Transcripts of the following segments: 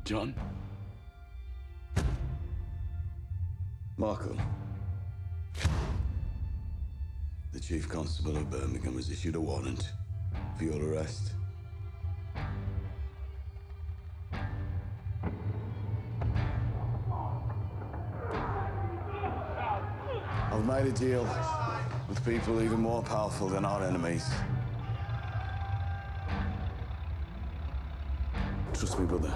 John? Markham. The Chief Constable of Birmingham has issued a warrant for your arrest. I've made a deal with people even more powerful than our enemies. Trust me, brother.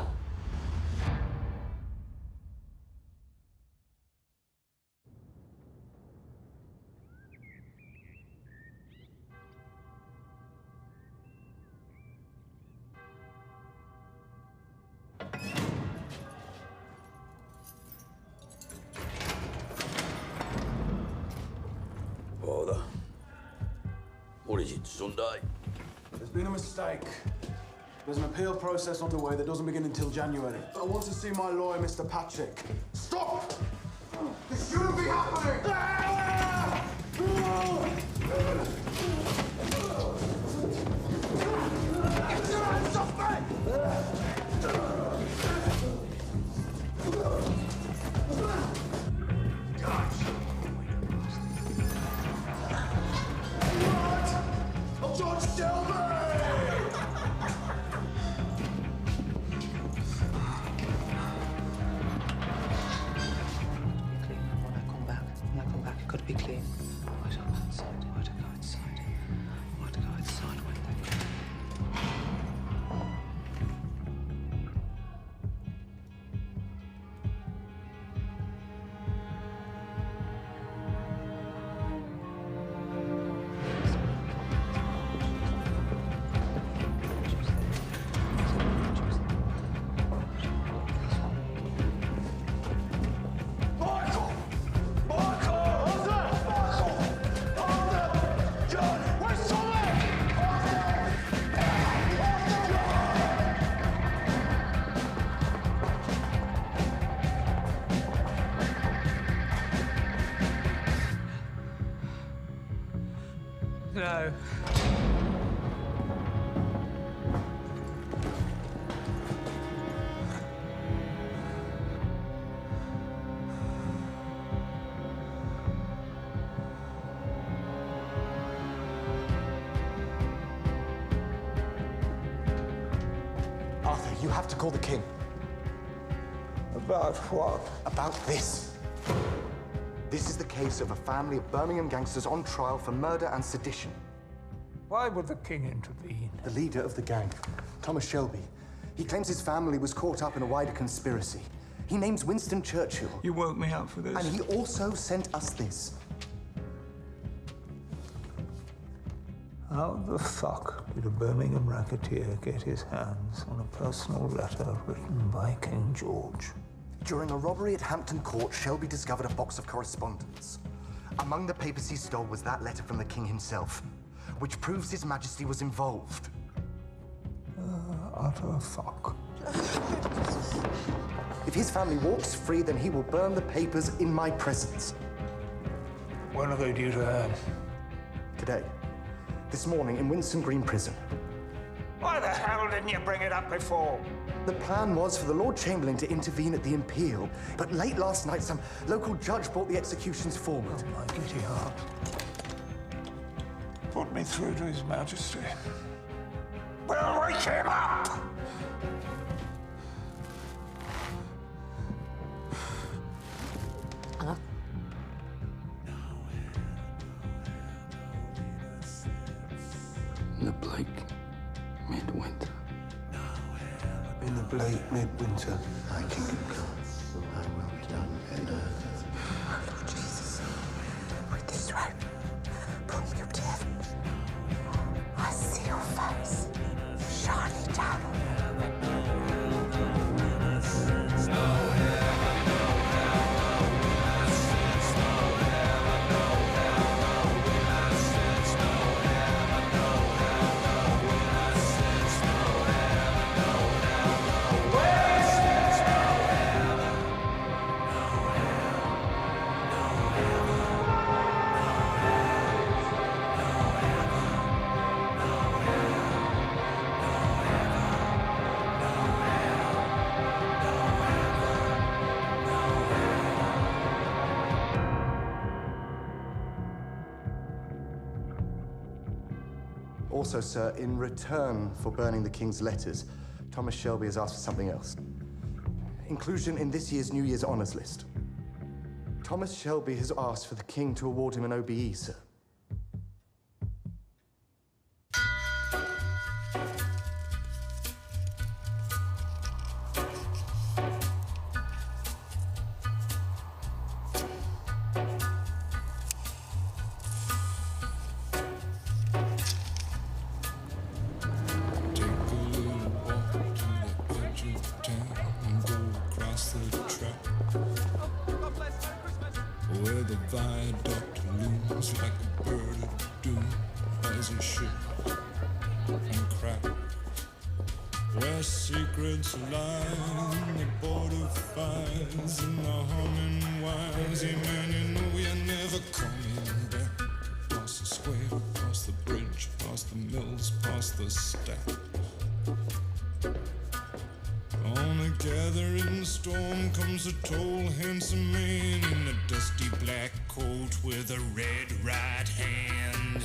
Father, what is it, Sunday? There's been a mistake. There's an appeal process underway that doesn't begin until January. I want to see my lawyer, Mr. Patrick. Stop! This shouldn't be happening! Get your hands off me! What? George Shelby! When I come back, it's got to be clean. Why do I go outside? Why do I go outside? Why do I go outside when they... No. Arthur, you have to call the king. About what? About this. This is the case of a family of Birmingham gangsters on trial for murder and sedition. Why would the king intervene? The leader of the gang, Thomas Shelby, he claims his family was caught up in a wider conspiracy. He names Winston Churchill. You woke me up for this. And he also sent us this. How the fuck did a Birmingham racketeer get his hands on a personal letter written by King George? During a robbery at Hampton Court, Shelby discovered a box of correspondence. Among the papers he stole was that letter from the king himself, which proves His Majesty was involved. Utter fuck. If his family walks free, then he will burn the papers in my presence. When are they due to hand? Today. This morning in Winston Green Prison. Why the hell didn't you bring it up before? The plan was for the Lord Chamberlain to intervene at the Imperial, but late last night some local judge brought the executions forward. Oh, my giddy heart. Put me through to His Majesty. We'll wake him up! Huh? In the bleak midwinter. In the bleak midwinter. Thy kingdom come, thy will be done in earth. Lord Jesus, with this rope, pull me up to heaven. I see your face shining down on me. Also, sir, in return for burning the King's letters, Thomas Shelby has asked for something else. Inclusion in this year's New Year's honours list. Thomas Shelby has asked for the King to award him an OBE, sir. Where the viaduct looms like a bird of doom as it shiver and crack. Where secrets lie in the border fires and the humming wires. Yeah, man, you know we are never coming back. Past the square, past the bridge, past the mills, past the stack. On a gathering storm comes a tall, handsome man in a dusty black coat with a red right hand.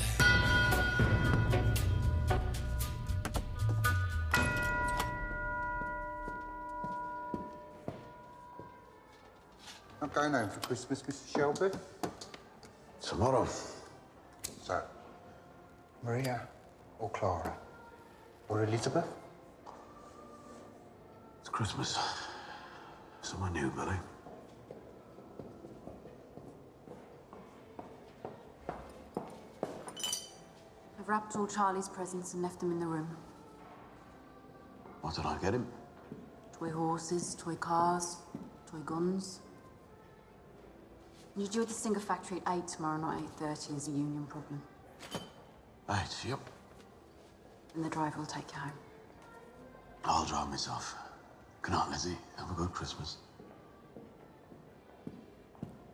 I'm going home for Christmas, Mr. Shelby. Tomorrow. So, Maria or Clara? Or Elizabeth? It's Christmas. Someone new, Billy. I've wrapped all Charlie's presents and left them in the room. What did I get him? Toy horses, toy cars, toy guns. You're due at the Singer factory at 8 tomorrow, not 8:30, is a union problem. 8, yep. And the driver will take you home. I'll drive myself. Good night, Lizzie. Have a good Christmas.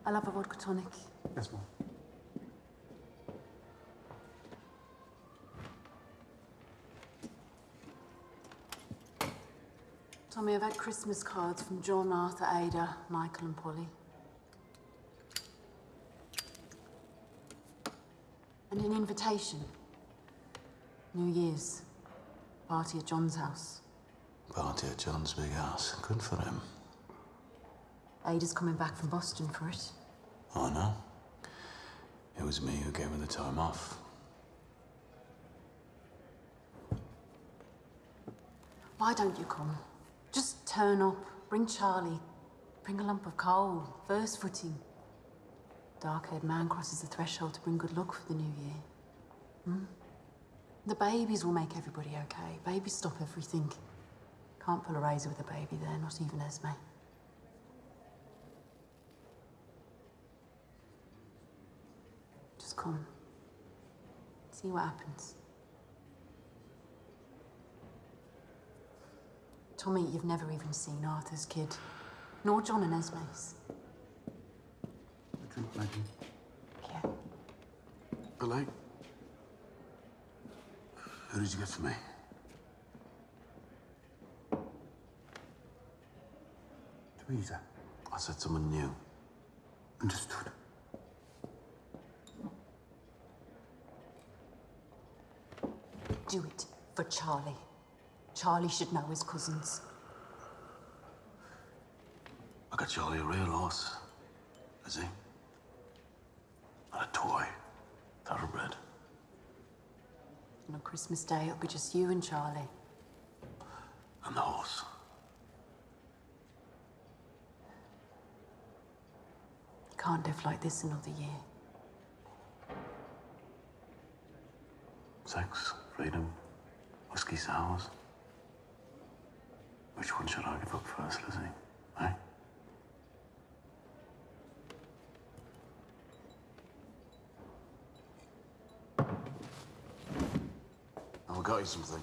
I'll have a vodka tonic. Yes, Mum. Tommy, I've had Christmas cards from John, Arthur, Ada, Michael and Polly. And an invitation. New Year's. Party at John's house. Party at John's big house. Good for him. Ada's coming back from Boston for it. I know. It was me who gave her the time off. Why don't you come? Just turn up, bring Charlie, bring a lump of coal, first footing. Dark-haired man crosses the threshold to bring good luck for the new year. The babies will make everybody okay. Babies stop everything. Can't pull a razor with a baby there, not even Esme. Just come. See what happens. Tommy, you've never even seen Arthur's kid, nor John and Esme's. A drink, maybe. Yeah. Billy? Who did you get for me? Teresa. I said someone new. Understood. Do it for Charlie. Charlie should know his cousins. I got Charlie a real horse. Is he? Not a toy. Thoroughbred. And on Christmas Day, it'll be just you and Charlie. And the horse. You can't live like this another year. Sex, freedom, whiskey sours. Which one should I give up first, Lizzie? Eh? I've got you something.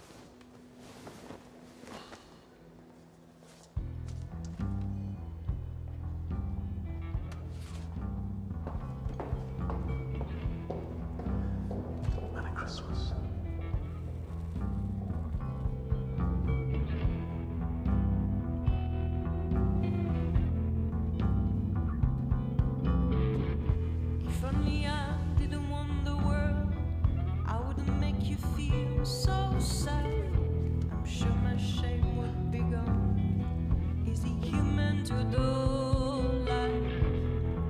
Merry Christmas. If only I didn't want the world, I wouldn't make you feel was sad. I'm sure my shame would be gone. Is he human to adore life?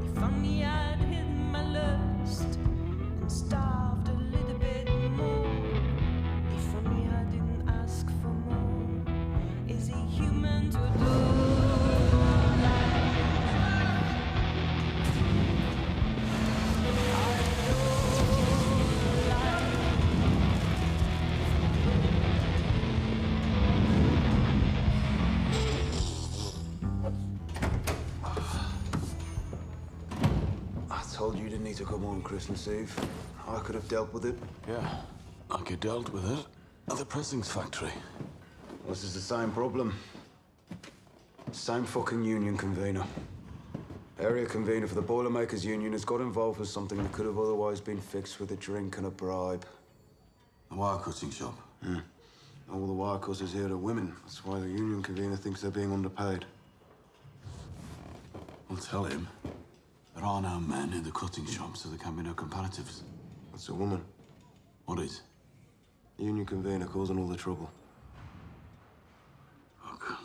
If only I'd hidden my lust and starved a little bit more. If only I didn't ask for more. Is he human to adore life? I told you you didn't need to come home Christmas Eve. I could have dealt with it. Yeah, like you dealt with it at the pressings factory. This is the same problem. Same fucking union convener. Area convener for the Boilermakers Union has got involved with something that could have otherwise been fixed with a drink and a bribe. The wire cutting shop. All the wire cutters here are women. That's why the union convener thinks they're being underpaid. We'll tell him there are no men in the cutting shop, so there can be no comparatives. That's a woman. What is? The union convener causing all the trouble. Okay.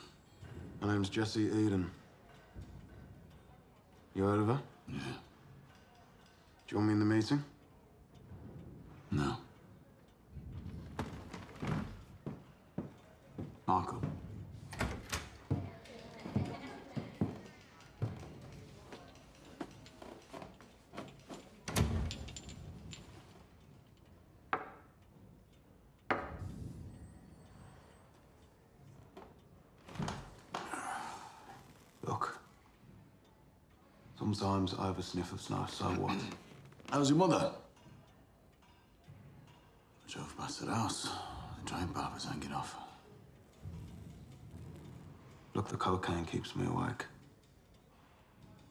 Her name's Jessie Eden. You heard of her? Yeah. Do you want me in the meeting? No. Michael. Look. Sometimes I have a sniff of snow, so what? How's your mother? I drove past her house. The drain pipe was hanging off. Look, the cocaine keeps me awake.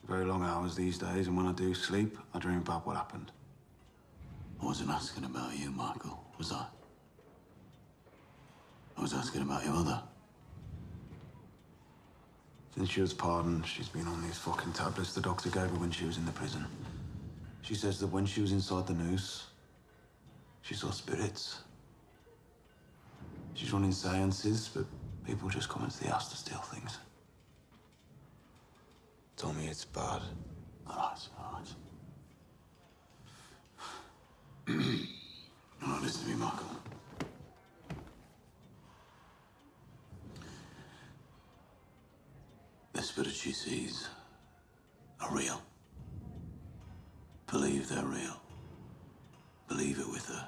Very long hours these days, and when I do sleep, I dream about what happened. I wasn't asking about you, Michael, was I? I was asking about your mother. Since she was pardoned, she's been on these fucking tablets the doctor gave her when she was in the prison. She says that when she was inside the noose, she saw spirits. She's running seances, but people just come into the house to steal things. Told me it's bad. All right. All right, listen to me, Michael. The spirits she sees are real. Believe they're real. Believe it with her.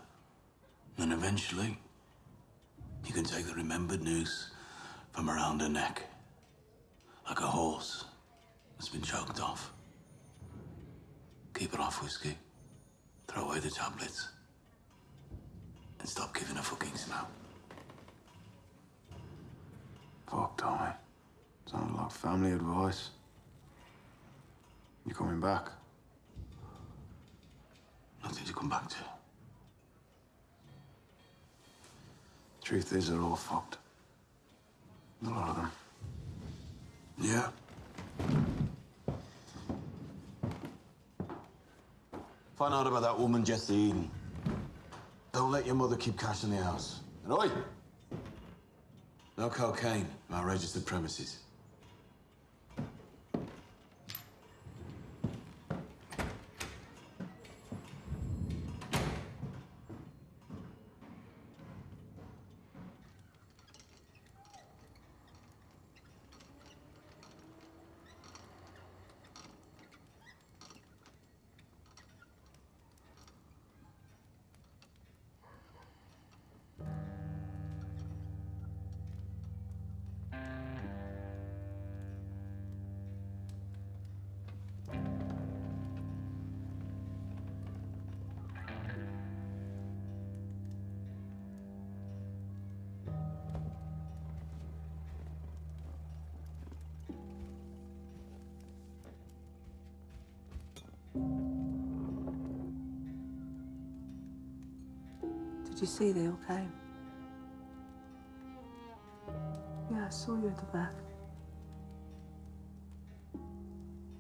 And eventually, you can take the remembered noose from around her neck, like a horse that's been choked off. Keep her off whiskey, throw away the tablets, and stop giving her fucking snow. Fuck, Tommy. Sounds like family advice. You coming back? Nothing to come back to. Truth is, they're all fucked. A lot of them. Yeah. Find out about that woman, Jessie Eden. Don't let your mother keep cash in the house. And oi! No cocaine in our registered premises. Did you see they all came? Yeah, I saw you at the back.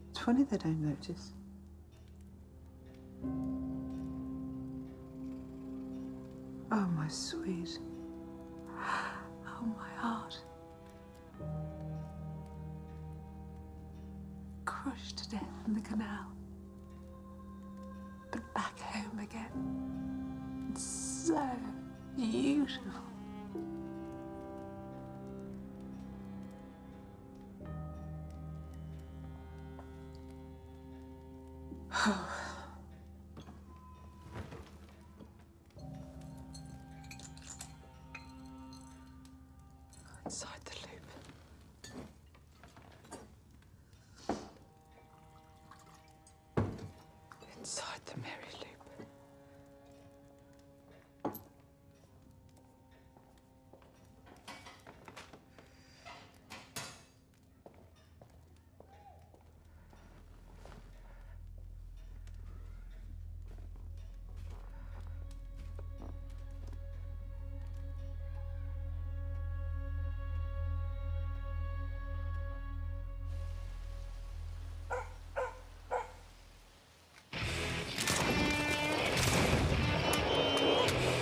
It's funny they don't notice. Oh, my sweet. from my heart. Crushed to death in the canal. But back home again. It's so beautiful. Inside the loop. Inside the merry loop.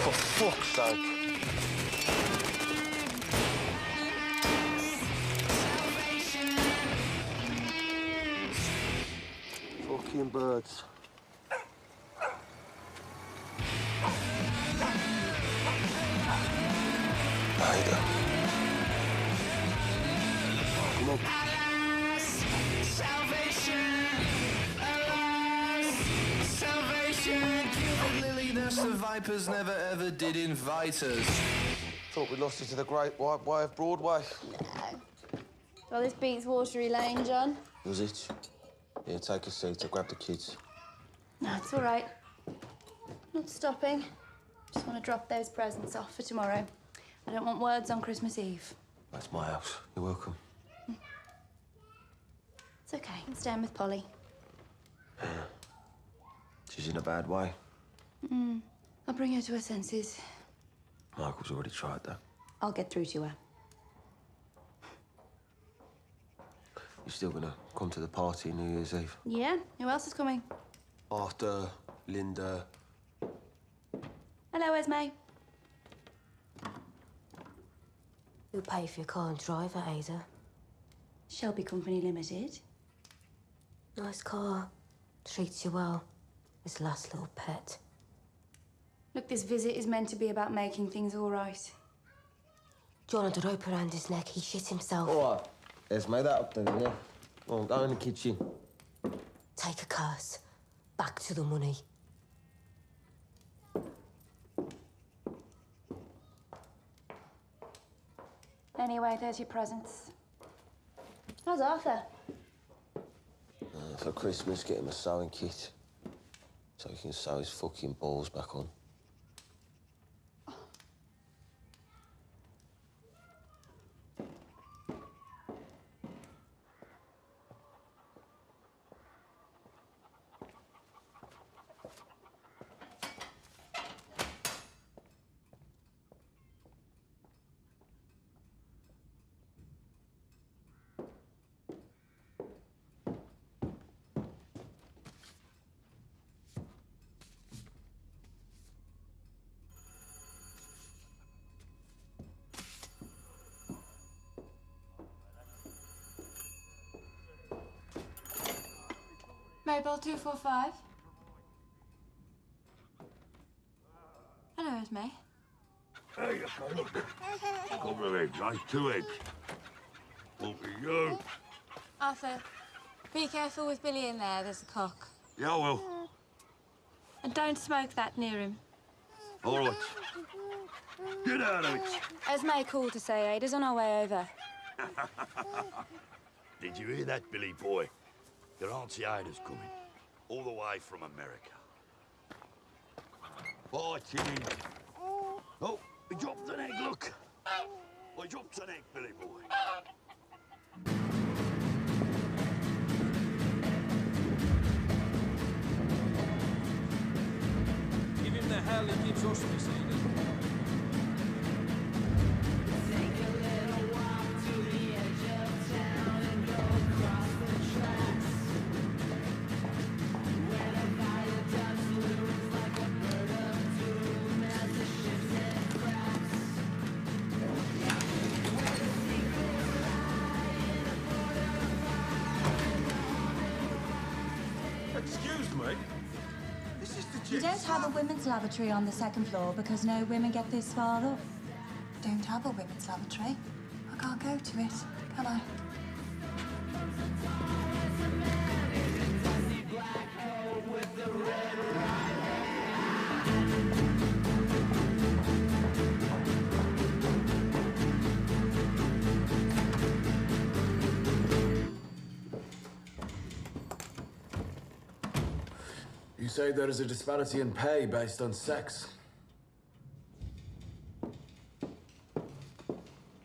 For fuck's sake. Fucking birds. Ada. Come on. The Vipers never ever did invite us. Thought we lost you to the Great White Way of Broadway. Well, this beats Watery Lane, John. Was it? Yeah, take a seat. I'll grab the kids. No, it's all right. Not stopping. Just want to drop those presents off for tomorrow. I don't want words on Christmas Eve. That's my house. You're welcome. It's okay. I'm staying with Polly. Yeah. She's in a bad way. I'll bring her to her senses. Michael's already tried that. I'll get through to her. You're still gonna come to the party New Year's Eve? Yeah? Who else is coming? After Linda. Hello, Esme. Who'll pay for your car and driver, Ada? Shelby Company Limited. Nice car. Treats you well. His last little pet. Look, this visit is meant to be about making things all right. John had a rope around his neck. He shit himself. All right. Esme, that up then, yeah? Go on, go in the kitchen. Take a curse. Back to the money. Anyway, there's your presents. How's Arthur? For Christmas, get him a sewing kit. So he can sew his fucking balls back on. Mobile 245. Hello, Esme. Hey, look. Couple of eggs, right? 2 eggs. What for you? Arthur, be careful with Billy in there. There's a cock. Yeah, well. And don't smoke that near him. All right. Get out of it. Esme called to say Ada's on our way over. Did you hear that, Billy boy? Your Auntie Ida's coming. All the way from America. Bye, Timmy. Oh, he dropped an egg, look. Oh, he dropped an egg, Billy boy. Give him the hell he gives us, Miss Ada. You don't have a women's lavatory on the second floor because no women get this far up. Don't have a women's lavatory. I can't go to it, can I? You say there is a disparity in pay based on sex.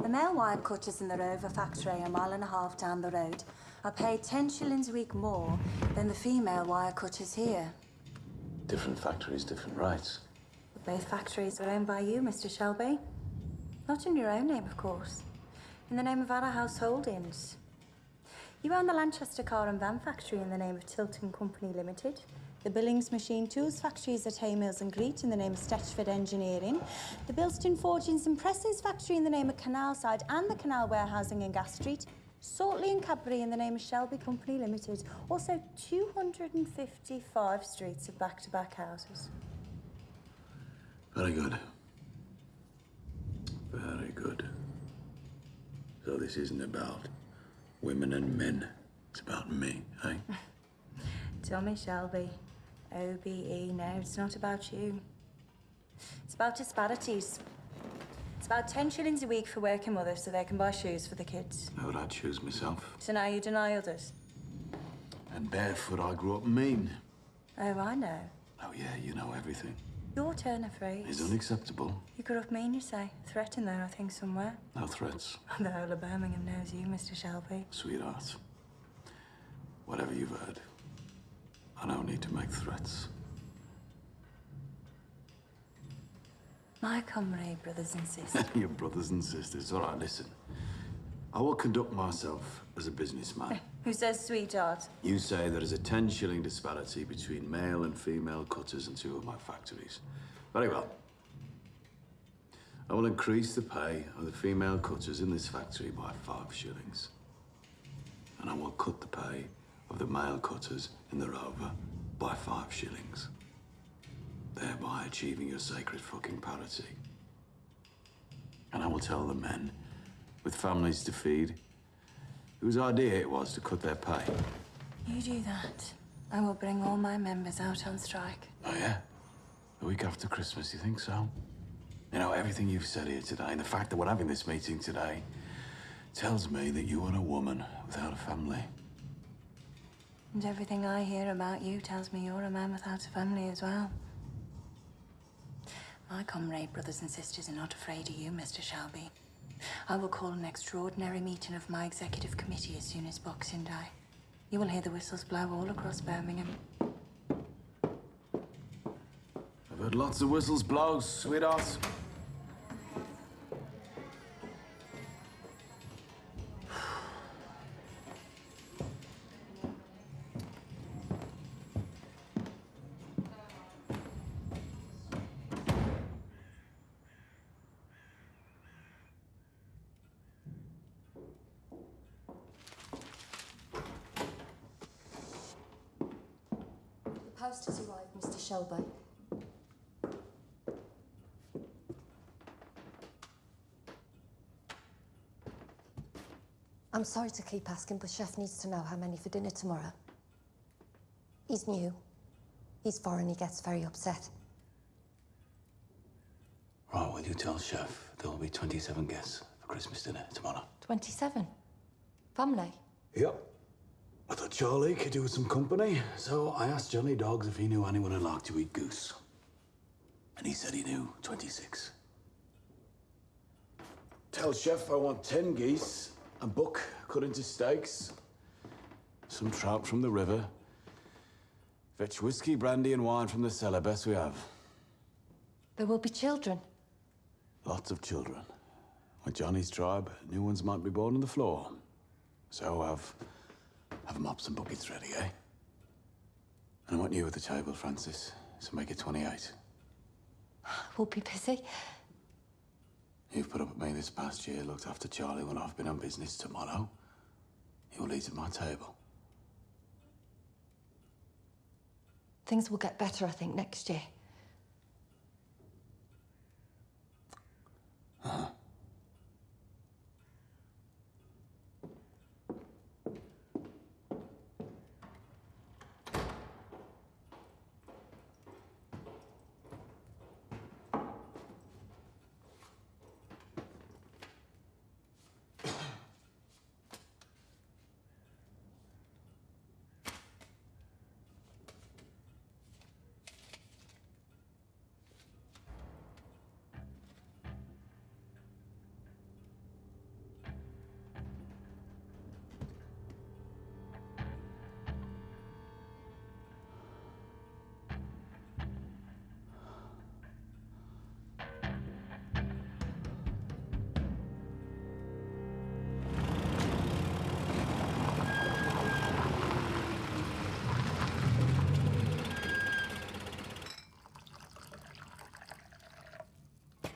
The male wire cutters in the Rover factory a mile and a half down the road are paid 10 shillings a week more than the female wire cutters here. Different factories, different rights. But both factories are owned by you, Mr. Shelby. Not in your own name, of course. In the name of Arra House Holdings. You own the Lanchester Car and Van Factory in the name of Tilton Company Limited. The Billings Machine Tools factories at Haymills and Greet in the name of Stetchford Engineering. The Bilston Forgings and Presses factory in the name of Canalside and the Canal Warehousing in Gas Street. Saltley and Cadbury in the name of Shelby Company Limited. Also 255 streets of back-to-back houses. Very good. Very good. So this isn't about women and men. It's about me, eh? Tommy Shelby. OBE, no, it's not about you. It's about disparities. It's about 10 shillings a week for working mothers so they can buy shoes for the kids. How would I choose myself? So now you deny others. And barefoot, I grew up mean. Oh, I know. Oh, yeah, you know everything. Your turn of phrase. It's unacceptable. You grew up mean, you say. Threat in there, I think, somewhere. No threats. The whole of Birmingham knows you, Mr. Shelby. Sweetheart, whatever you've heard, I don't need to make threats. My comrade, brothers and sisters. Your brothers and sisters. All right, listen. I will conduct myself as a businessman. Who says sweetheart? You say there is a 10 shilling disparity between male and female cutters in two of my factories. Very well. I will increase the pay of the female cutters in this factory by 5 shillings. And I will cut the pay of the male cutters in the Rover by 5 shillings. Thereby achieving your sacred fucking parity. And I will tell the men with families to feed whose idea it was to cut their pay. You do that, I will bring all my members out on strike. Oh, yeah? The week after Christmas, you think so? You know, everything you've said here today, and the fact that we're having this meeting today, tells me that you are a woman without a family. And everything I hear about you tells me you're a man without a family as well. My comrade brothers and sisters are not afraid of you, Mr. Shelby. I will call an extraordinary meeting of my executive committee as soon as Boxing Day. You will hear the whistles blow all across Birmingham. I've heard lots of whistles blow, sweetheart. The post has arrived, Mr. Shelby. I'm sorry to keep asking, but Chef needs to know how many for dinner tomorrow. He's new. He's foreign, he gets very upset. Right, will you tell Chef there will be 27 guests for Christmas dinner tomorrow? 27? Family? Yep. I thought Charlie could do with some company, so I asked Johnny Dogs if he knew anyone who'd like to eat goose. And he said he knew 26. Tell Chef I want 10 geese, a buck cut into steaks, Some trout from the river. Fetch whiskey, brandy, and wine from the cellar. Best we have. There will be children. Lots of children. With Johnny's tribe, new ones might be born on the floor. So have mops and buckets ready, eh? And I want you at the table, Francis. So make it 28. We'll be busy. You've put up with me this past year, looked after Charlie when I've been on business. Tomorrow, you'll eat at my table. Things will get better, I think, next year.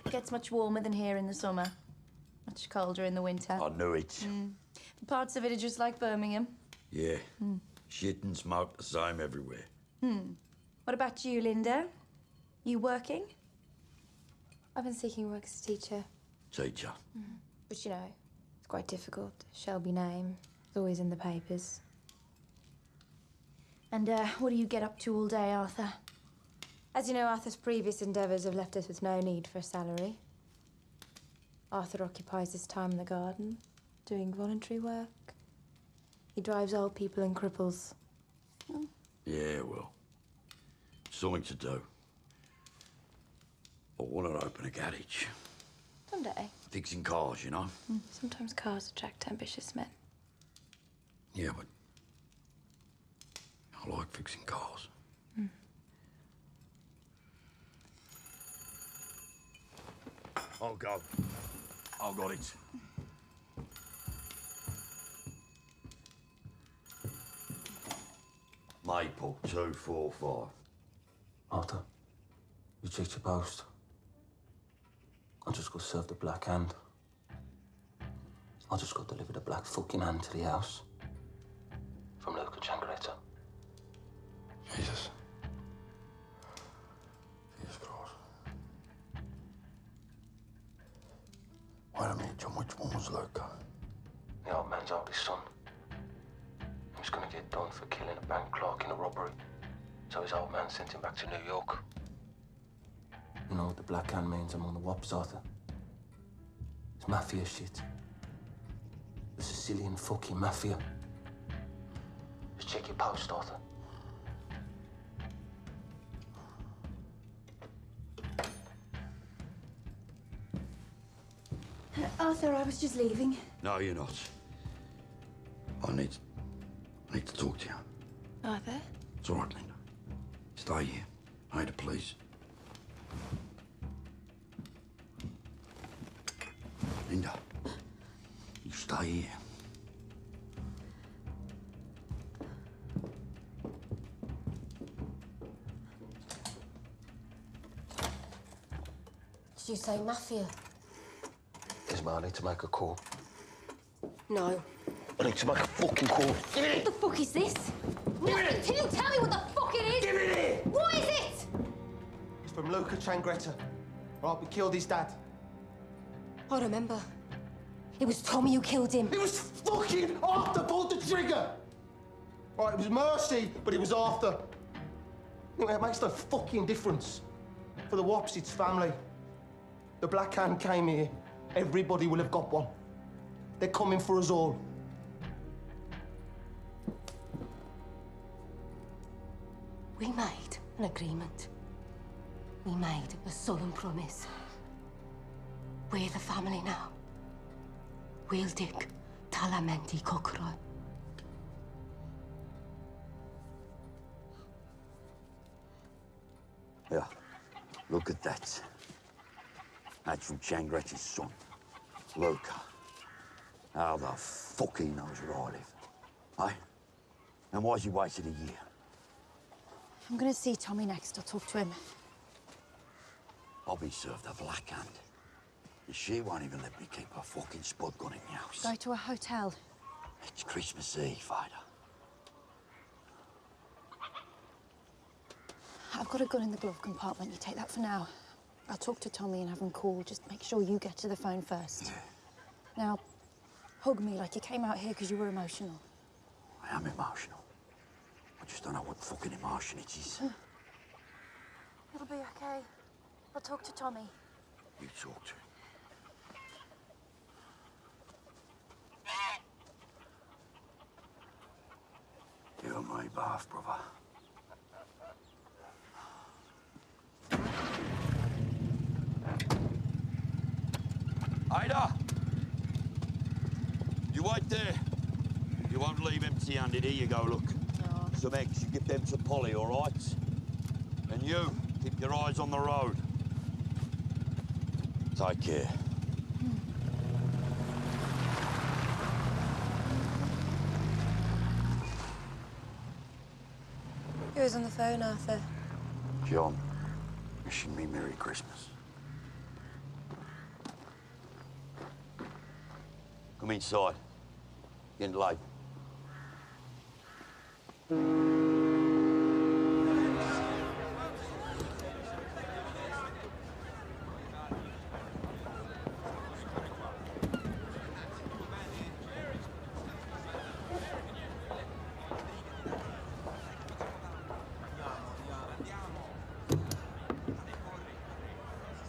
It gets much warmer than here in the summer. Much colder in the winter. I knew it. Parts of it are just like Birmingham. Yeah. Shit and smoke the same everywhere. What about you, Linda? You working? I've been seeking work as a teacher. Teacher. But you know, it's quite difficult. Shelby name. It's always in the papers. And what do you get up to all day, Arthur? As you know, Arthur's previous endeavours have left us with no need for a salary. Arthur occupies his time in the garden, doing voluntary work. He drives old people and cripples. Yeah, well, something to do. I want to open a garage. Someday. Fixing cars, you know? Sometimes cars attract ambitious men. Yeah, but I like fixing cars. I'll go. I've got it. Maple 245. Arthur, you checked your post. I just got served the black hand. I just got delivered a black fucking hand to the house. From Luca Changretta. Jesus. Jesus Christ. Wait a minute, John. Which one was Luca? The old man's oldest son. He was gonna get done for killing a bank clerk in a robbery. So his old man sent him back to New York. You know what the black hand means among the wops, Arthur? It's mafia shit. The Sicilian fucking mafia. Just check your post, Arthur. Arthur, I was just leaving. No, you're not. I need to talk to you. Arthur? It's all right, Linda. Stay here. Ada, please. Linda, you stay here. Did you say mafia? Isma, I need to make a call. No. I need to make a fucking call. Give it What the fuck is this? Nothing till you tell me what the fuck it is! Give it here! What is it? It's from Luca Changretta. Right, we killed his dad. I remember. It was Tommy who killed him. It was fucking Arthur pulled the trigger! Right, it was Mercy, but it was Arthur. You know, it makes no fucking difference. For the Wops, it's family. The Black Hand came here. Everybody will have got one. They're coming for us all. We made an agreement. We made a solemn promise. We're the family now. We'll dig Talamenti Kokoro. Yeah, look at that. That's from Changretti's son, Luca. How the fuck he knows where I live, eh? And why's he waited a year? I'm gonna see Tommy next. I'll talk to him. I'll be served a Black Hand. And she won't even let me keep her fucking spud gun in the house. Go to a hotel. It's Christmas Eve, Ida. I've got a gun in the glove compartment. You take that for now. I'll talk to Tommy and have him call. Just make sure you get to the phone first. Yeah. Now, hug me like you came out here because you were emotional. I am emotional. I just don't know what fucking emotion it is. It'll be okay. I'll talk to Tommy. You talk to him. You and me both, brother. Ada! You wait there. You won't leave empty-handed. Here you go, look. No. Some eggs, you give them to Polly, all right? And you, keep your eyes on the road. Take care. Who was on the phone, Arthur? John, wishing me Merry Christmas. Come inside. Getting late.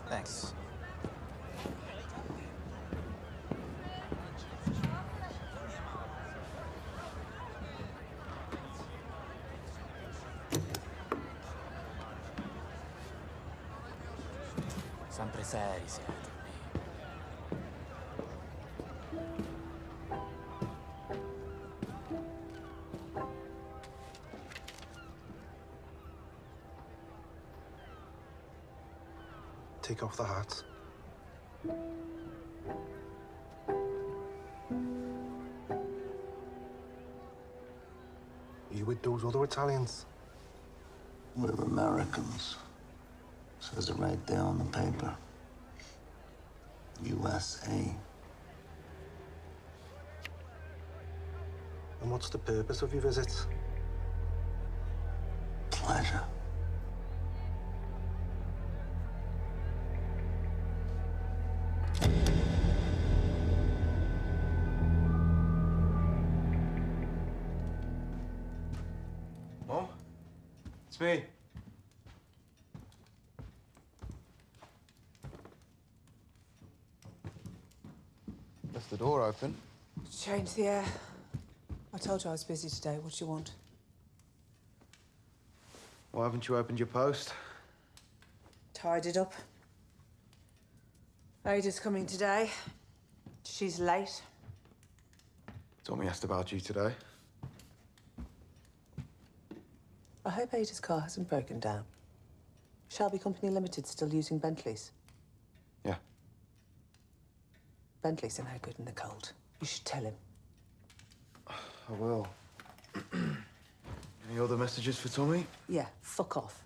Thanks. Sempre seri siete. Take off the hat. Are you with those other Italians? We're Americans. Says it right there on the paper. USA. And what's the purpose of your visit? Pleasure. Mom? It's me. Left the door open. Change the air. I told you I was busy today. What do you want? Why haven't you opened your post? Tied it up. Ada's coming today. She's late. Tommy asked about you today. I hope Ada's car hasn't broken down. Shelby Company Limited still using Bentleys? Yeah. Bentleys are no good in the cold. You should tell him. I will. Any other messages for Tommy? Yeah, fuck off.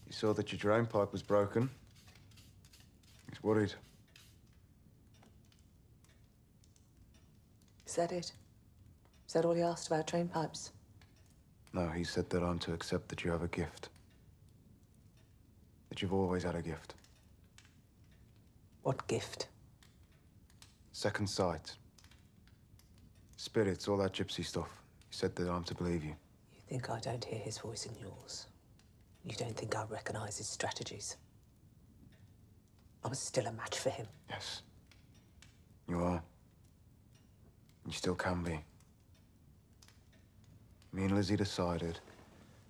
He saw that your drain pipe was broken. He's worried. Is that it? Is that all he asked about drain pipes? No, he said that I'm to accept that you have a gift. That you've always had a gift. What gift? Second sight. Spirits, all that gypsy stuff. He said that I'm to believe you. You think I don't hear his voice in yours? You don't think I recognize his strategies? I'm still a match for him. Yes. You are. You still can be. Me and Lizzie decided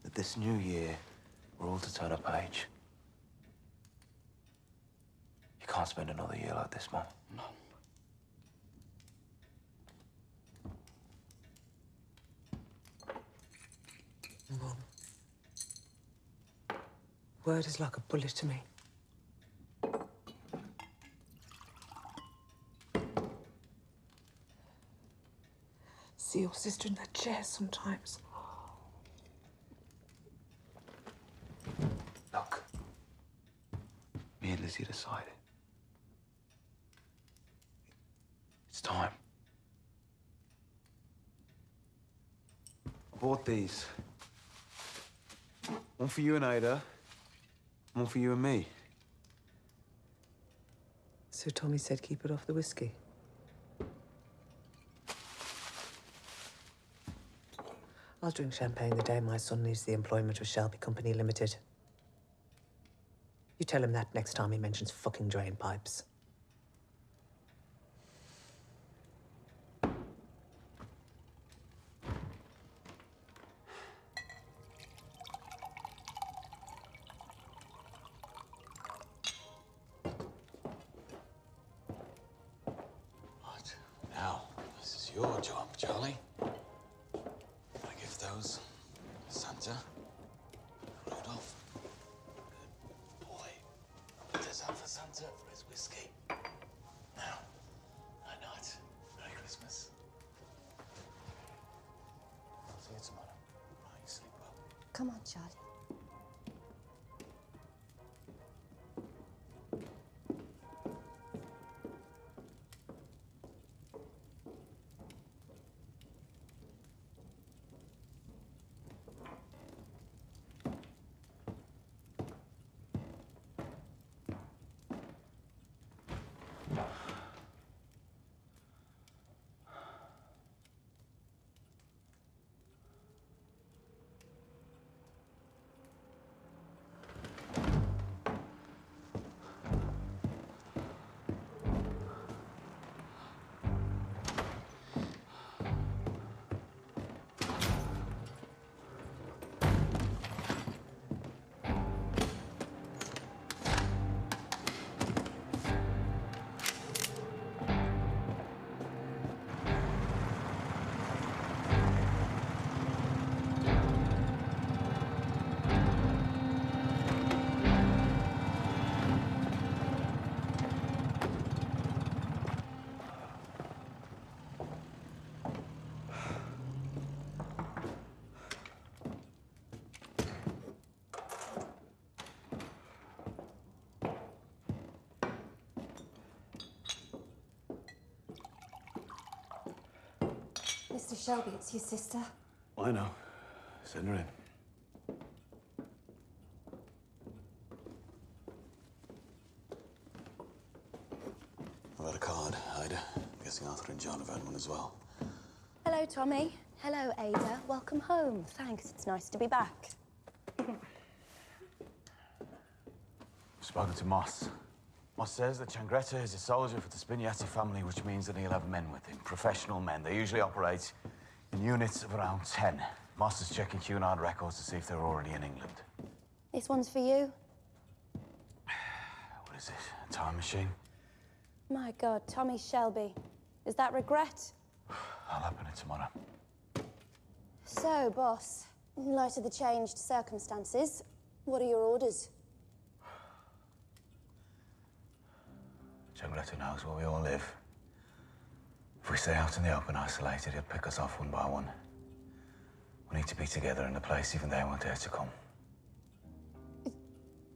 that this new year, we're all to turn a page. You can't spend another year like this, Mom. No. Mom. Word is like a bullet to me. See your sister in that chair sometimes. Look. Me and Lizzie decided. It's time. I bought these. One for you and Ada. One for you and me. So Tommy said keep it off the whiskey. I'll drink champagne the day my son leaves the employment of Shelby Company Limited. You tell him that next time he mentions fucking drain pipes. Right, now, this is your job, Charlie. I give those to Santa, Rudolph. Good boy. Put this out for Santa for his whiskey. Now, night night. Merry Christmas. I'll see you tomorrow. Right, you sleep well. Come on, Charlie. Mr. Shelby, it's your sister. I know. Send her in. I've had a card, Ida. I'm guessing Arthur and John have had one as well. Hello, Tommy. Hello, Ada. Welcome home. Thanks. It's nice to be back. Spoken to Moss. Moss says that Changretta is a soldier for the Spignetti family, which means that he'll have men with him, professional men. They usually operate in units of around 10. Moss is checking Cunard records to see if they're already in England. This one's for you. What is it? A time machine? My God, Tommy Shelby. Is that regret? I'll open it tomorrow. So, boss, in light of the changed circumstances, what are your orders? Changretta knows where we all live. If we stay out in the open isolated, he'll pick us off one by one. We need to be together in a place even they won't dare to come.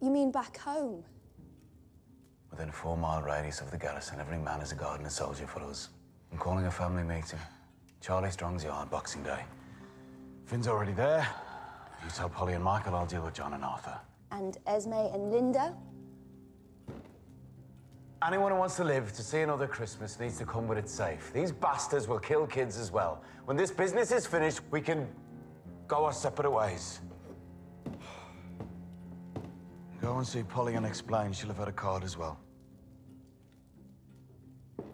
You mean back home? Within a 4-mile radius of the garrison, every man is a guard and a soldier for us. I'm calling a family meeting. Charlie Strong's yard, Boxing Day. Finn's already there. You tell Polly and Michael I'll deal with John and Arthur. And Esme and Linda? Anyone who wants to live to see another Christmas needs to come with it safe. These bastards will kill kids as well. When this business is finished, we can go our separate ways. Go and see Polly and explain. She'll have had a card as well.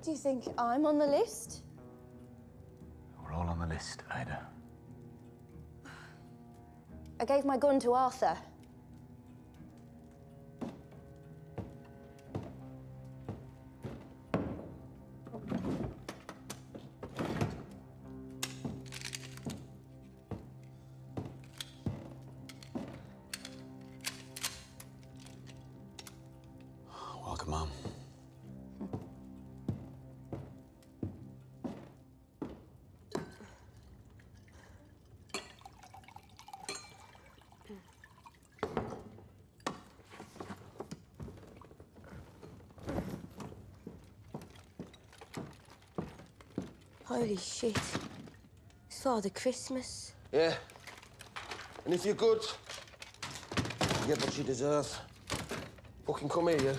Do you think I'm on the list? We're all on the list, Ada. I gave my gun to Arthur. Welcome, Mom. Holy shit. It's Father Christmas. Yeah. And if you're good, You get what you deserve. Fucking come here, you.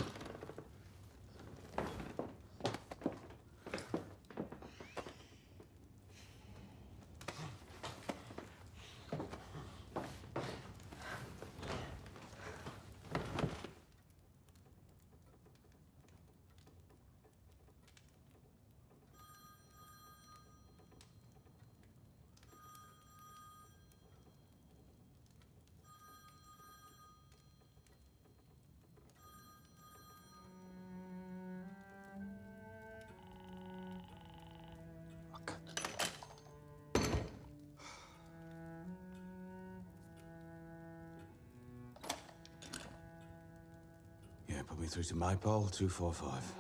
Yeah, put me through to Maypole 245.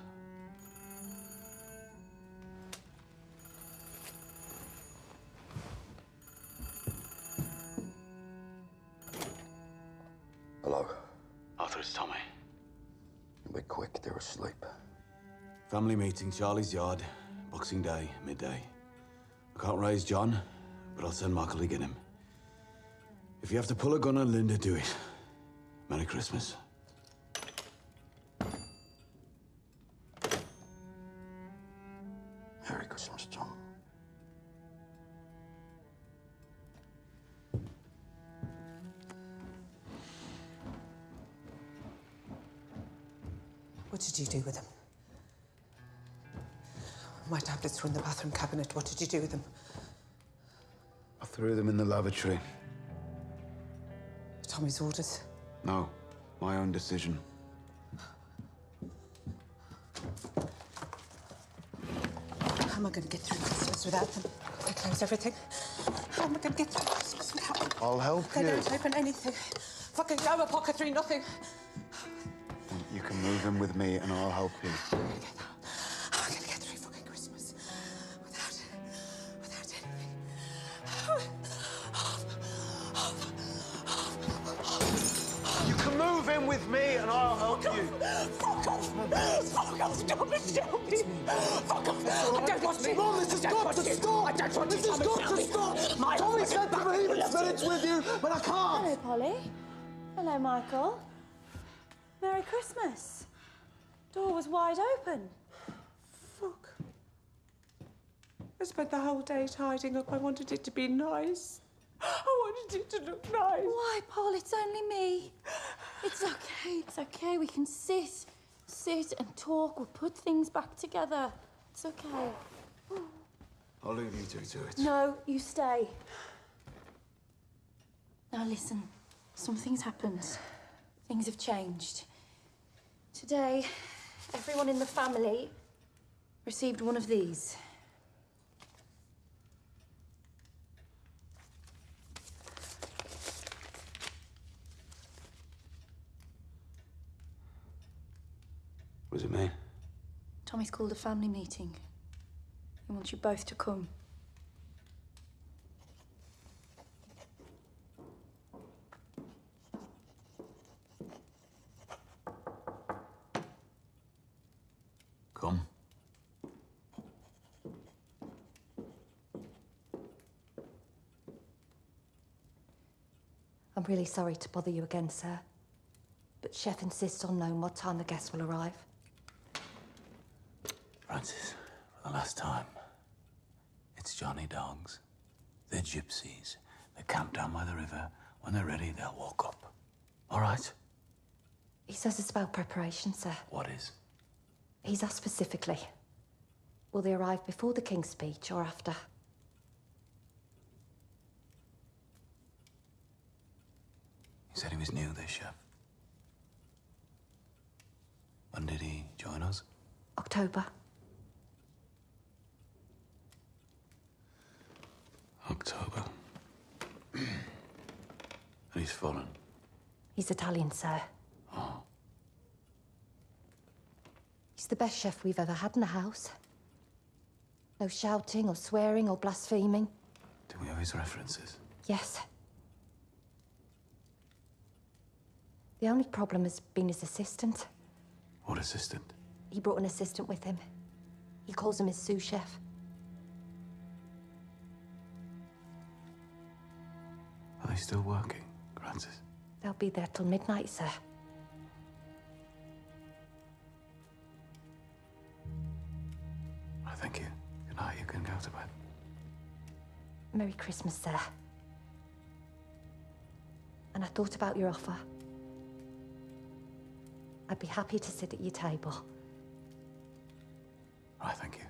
Hello. Arthur, it's Tommy. Be quick, they're asleep. Family meeting, Charlie's Yard, Boxing Day, midday. I can't raise John, but I'll send Michael to get him. If you have to pull a gun on Linda, do it. Merry Christmas. Merry Christmas, Tom. What did you do with them? My tablets were in the bathroom cabinet. What did you do with them? I threw them in the lavatory. Tommy's orders. No, my own decision. How am I going to get through Christmas without them? They close everything. How am I going to get through Christmas without them? I'll help They you. don't open anything. Fucking go apothecary, nothing. You can move in with me and I'll help you. How am I going to get through fucking Christmas without anything? You can move in with me and I'll help you. Fuck off! Fuck off! Don't help me! Fuck off! I don't want to. Mom, this has got to stop! I don't want to. This has got to stop! Tommy said to leave his minutes with you, but I can't! Hello, Polly. Hello, Michael. Merry Christmas. Door was wide open. Fuck. I spent the whole day tidying up. I wanted it to be nice. I wanted it to look nice. Why, Paul? It's only me. It's okay. It's okay. We can sit and talk. We'll put things back together. It's okay. I'll leave you two to it. No, you stay. Now listen, something's happened. Things have changed. Today, everyone in the family received one of these. What does it mean? Tommy's called a family meeting. He wants you both to come. Come. I'm really sorry to bother you again, sir. But Chef insists on knowing what time the guests will arrive. Francis, for the last time, it's Johnny Dogs. They're gypsies. They camp down by the river. When they're ready, they'll walk up. All right? He says it's about preparation, sir. What is? He's asked specifically. Will they arrive before the King's speech or after? He said he was new, this chef. When did he join us? October. October. And he's foreign. He's Italian, sir. Oh. He's the best chef we've ever had in the house. No shouting or swearing or blaspheming. Do we have his references? Yes. The only problem has been his assistant. What assistant? He brought an assistant with him. He calls him his sous chef. Are they still working, Francis? They'll be there till midnight, sir. I thank you. Good night, you can go to bed. Merry Christmas, sir. And I thought about your offer. I'd be happy to sit at your table. I thank you.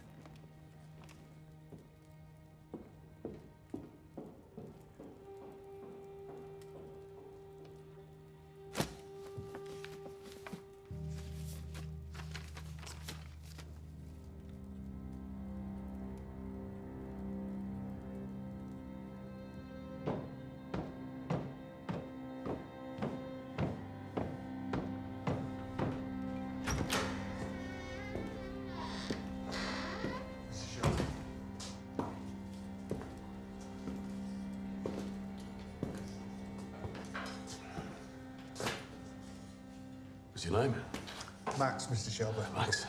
What's your name? Max, Mr. Shelby. Max.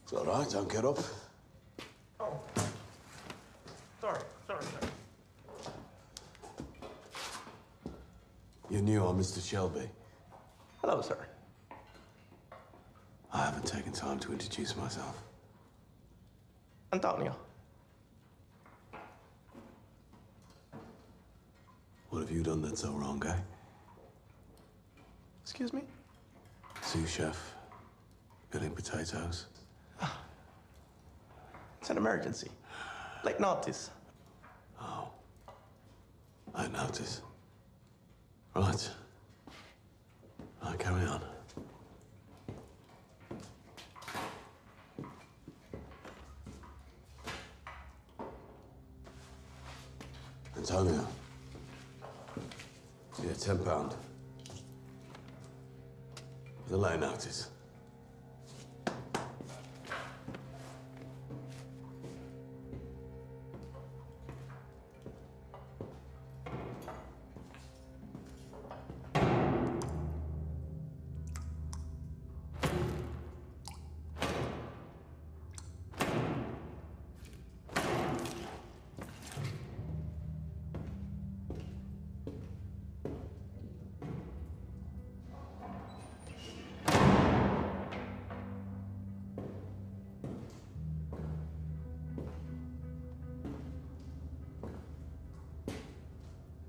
It's all right, don't get up. Oh. Sorry. You knew I'm Mr. Shelby. Hello, sir. I haven't taken time to introduce myself. Antonio. What have you done that's so wrong, eh? Excuse me? Sous chef, peeling potatoes. It's an emergency. Late notice. Oh. I notice. Right. I'll carry on. Antonio. Yeah, £10. The late notice.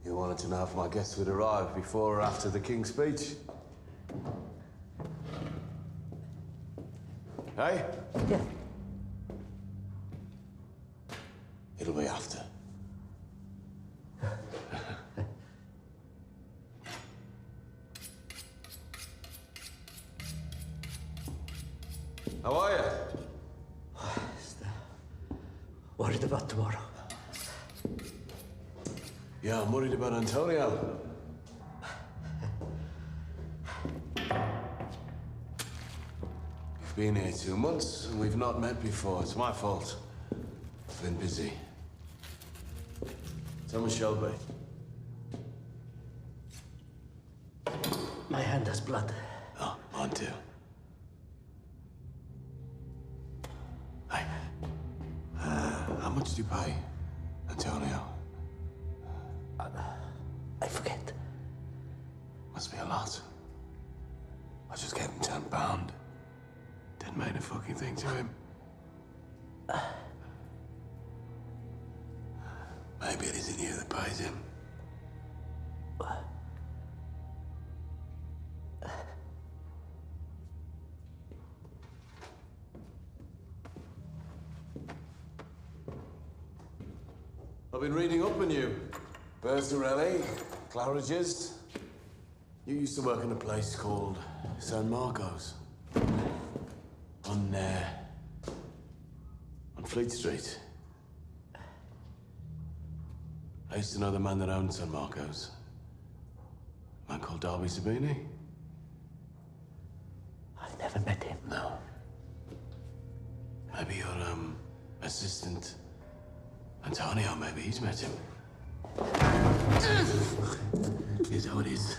You wanted to know if my guests would arrive before or after the King's speech? Hey? Yeah. It'll be after. How are you? Worried about tomorrow. Yeah, I'm worried about Antonio. You've been here 2 months, and we've not met before. It's my fault. I've been busy. Thomas Shelby. My hand has blood. Oh, mine too. Hey, how much do you pay, Antonio? I forget. Must be a lot. I just gave him £10. Didn't mean a fucking thing to him. Maybe it isn't you that pays him. I've been reading up on you. Berzarelli, Claridge's. You used to work in a place called San Marcos. On Fleet Street. I used to know the man that owned San Marcos. A man called Darby Sabini. I've never met him. No. Maybe your, assistant, Antonio, maybe he's met him. Here's how it is.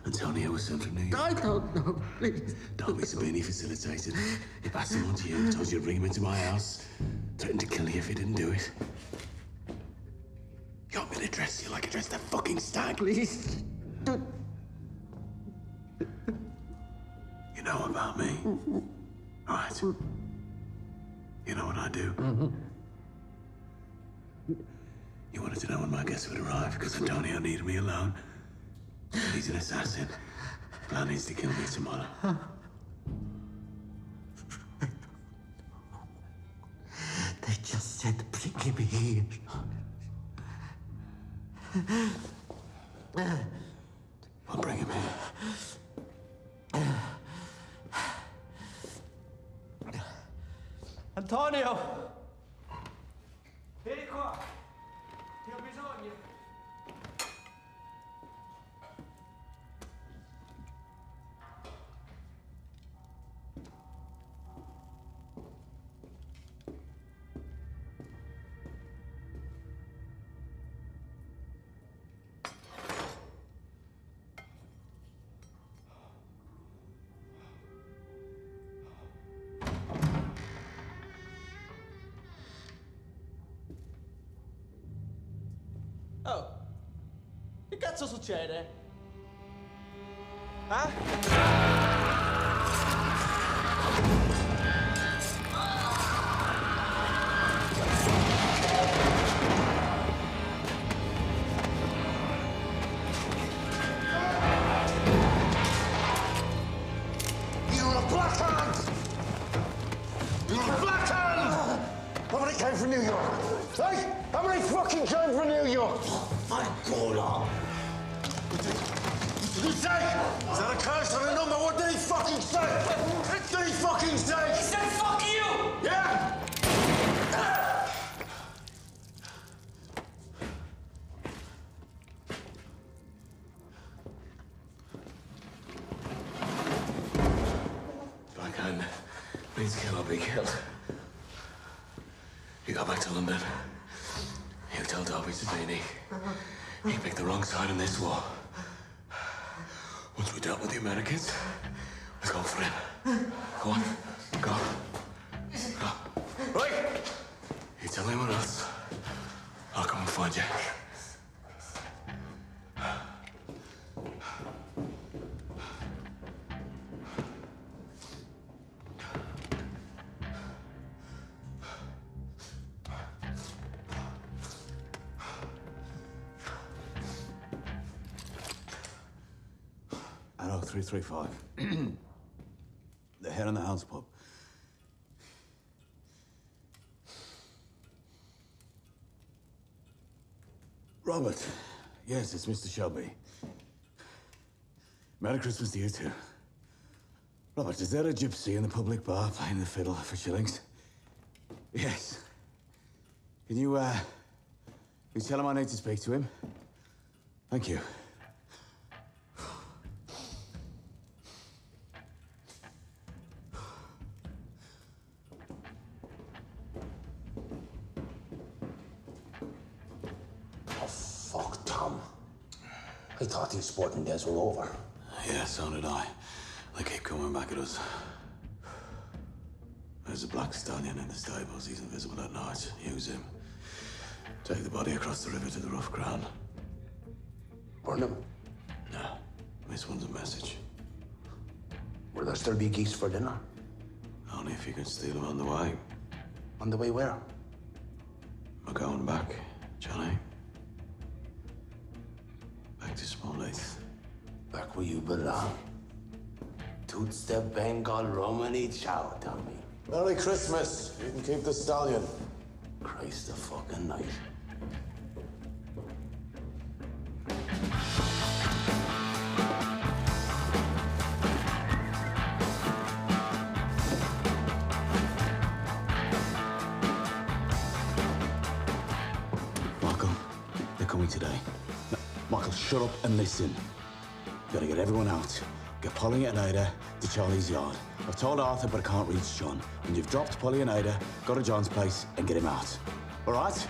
Antonio was sent from New York. I don't know, please. Darby Sabini facilitated. He passed him on to you, told you to bring him into my house, threatened to kill you if he didn't do it. You're military. dress you like I dressed that fucking stag. Please. You know about me, right? You know what I do? You wanted to know when my guests would arrive because Antonio needed me alone. He's an assassin. Plan is to kill me tomorrow. They just said bring him here. I'll bring him here. Antonio! Vieni qua! Ti ho bisogno! Oh, che cazzo succede? Ah? You're a black hand! You're a black hand! How many came from New York? Hey? How many fucking came from New York? My God! What did he say? Is that a curse on a number? What did he fucking say? What did he fucking say? He said fuck you! Yeah? Backhand means kill or be killed. You go back to London. You tell Darby Sabini he picked the wrong side in this war. Once we dealt with the Americans, let's go for him. Go on. Go. Go. Right! You tell anyone else, I'll come and find you. Arrow 335. The Hare and the Hounds pub. Robert. Yes, it's Mr. Shelby. Merry Christmas to you too. Robert, is there a gypsy in the public bar playing the fiddle for shillings? Yes. Can you tell him I need to speak to him? Thank you. Fuck, Tom. I thought these sporting days were over. Yeah, so did I. They keep coming back at us. There's a black stallion in the stables. He's invisible at night. Use him. Take the body across the river to the rough ground. Burn him? No. This one's a message. Will there still be geese for dinner? Only if you can steal them on the way. On the way where? We're going back, Johnny. Back to Smallheath. Back where you belong. Two-step Bengal Romany chow, Tommy. Merry Christmas. You can keep the stallion. Christ the fucking night. Michael, they're coming today. No, Michael, shut up and listen. You gotta get everyone out. Get Polly and Ada to Charlie's yard. I've told Arthur, but I can't reach John. When you've dropped Polly and Ada, go to John's place and get him out. All right?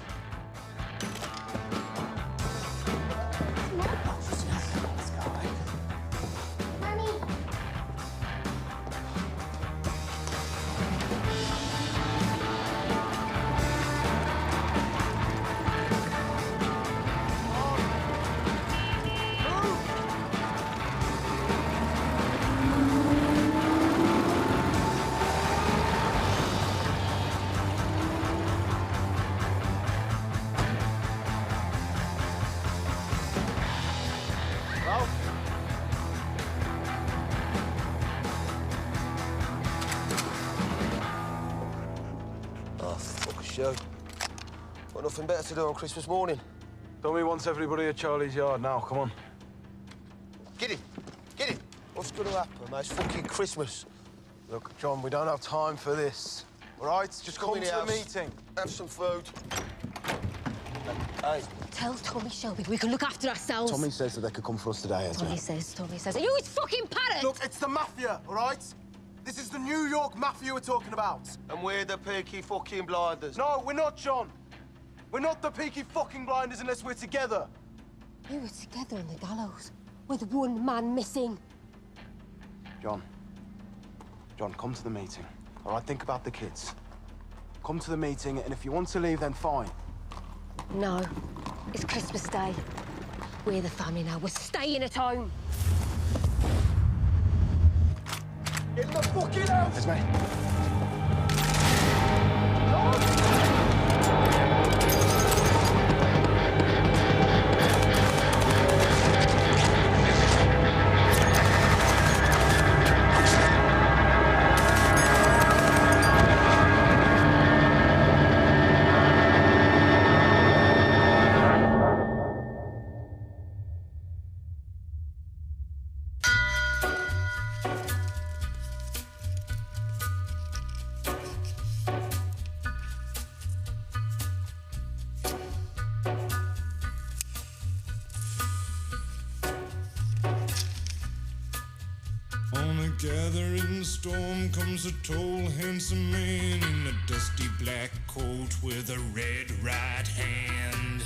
Joe. Got nothing better to do on Christmas morning. Tommy wants everybody at Charlie's yard now, come on. Get in. Get in. What's going to happen, mate? It's fucking Christmas. Look, John, we don't have time for this. All right? Just come to the meeting. Have some food. Hey. Tell Tommy Shelby we can look after ourselves. Tommy says that they could come for us today, Esme. Tommy says. Are you his fucking parrot? Look, it's the mafia, all right? This is the New York mafia we're talking about. And we're the Peaky fucking Blinders. No, we're not, John. We're not the Peaky fucking Blinders unless we're together. You were together on the gallows, with one man missing. John, come to the meeting. All right, think about the kids. Come to the meeting, and if you want to leave, then fine. No, it's Christmas Day. We're the family now. We're staying at home. Get the fucking house! Esme. On a gathering storm comes a tall, handsome man in a dusty black coat with a red right hand.